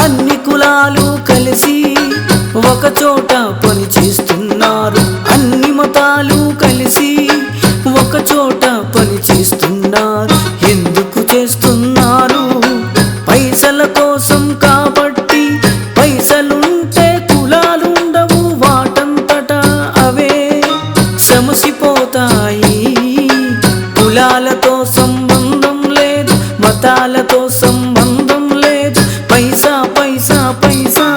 అన్ని కులాలు కలిసి ఒక చోట పని చేస్తున్నారు, అన్ని మతాలు కలిసి ఒక చోట పని చేస్తున్నారు. ఎందుకు చేస్తున్నారు? పైసల కోసం కాబట్టి. పైసలుంటే కులాలుండవు, వాటంతటా అవే సమసిపోతాయి. కులాలతో సంబంధం లేదు, మతాలతో సంబంధం లేదు. పైసా పైసా పైసా,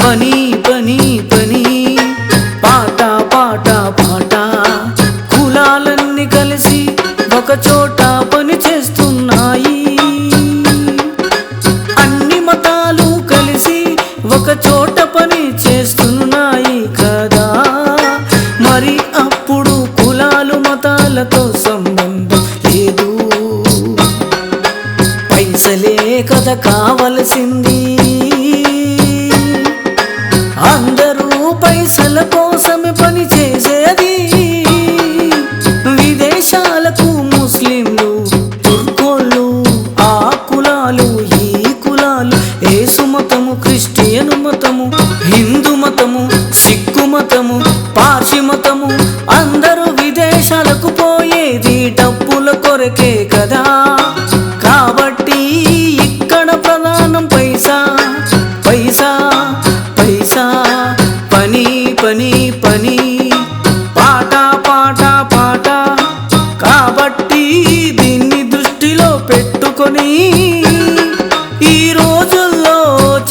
పని పని పని, పాట పాట పాట. కులాలన్నీ కలిసి ఒక చోట పని చేస్తున్నాయి, అన్ని మతాలు కలిసి ఒక చోట పని చేస్తున్నాయి కదా. మరి అప్పుడు కులాలు మతాలతో సంబంధం లేదు, పైసలే కదా కావలసింది. అందరూ పైసల కోసమే పని చేసేది. విదేశాలకు ముస్లింలు, తుర్కోళ్ళు, ఆ కులాలు ఈ కులాలు, యేసు మతము, క్రిస్టియను మతము, హిందూ మతము, సిక్కు మతము, పార్సీ మతము, అందరూ విదేశాలకు పోయేది డబ్బుల కొరకే కదా. కాబట్టి ఇక్కడ ప్రధానం పైసా పైసా పైసా, పని పని పని, పాట పాట పాట. కాబట్టి దీన్ని దృష్టిలో పెట్టుకొని ఈ రోజుల్లో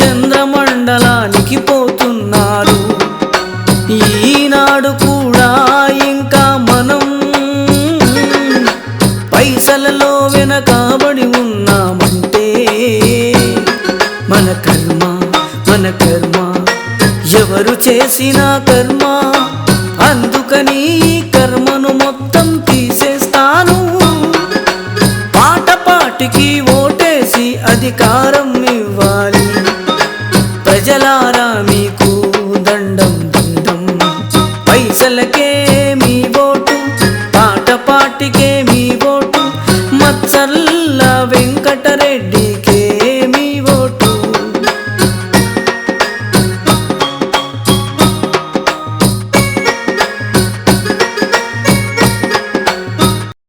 చంద్రమండలానికి పోతున్నారు. ఈనాడు కూడా ఇంకా మనం పైసలలో వెనకబడి ఉన్నామంటే మన కర్మ మన కర్మ, ఎవరు చేసిన కర్మ. అందుకని కర్మను మొత్తం తీసేస్తాను. పాట పాటికి ఓటేసి అధికారం ఇవ్వాలి. ప్రజలారా మీకు దండం దండం, పైసలకే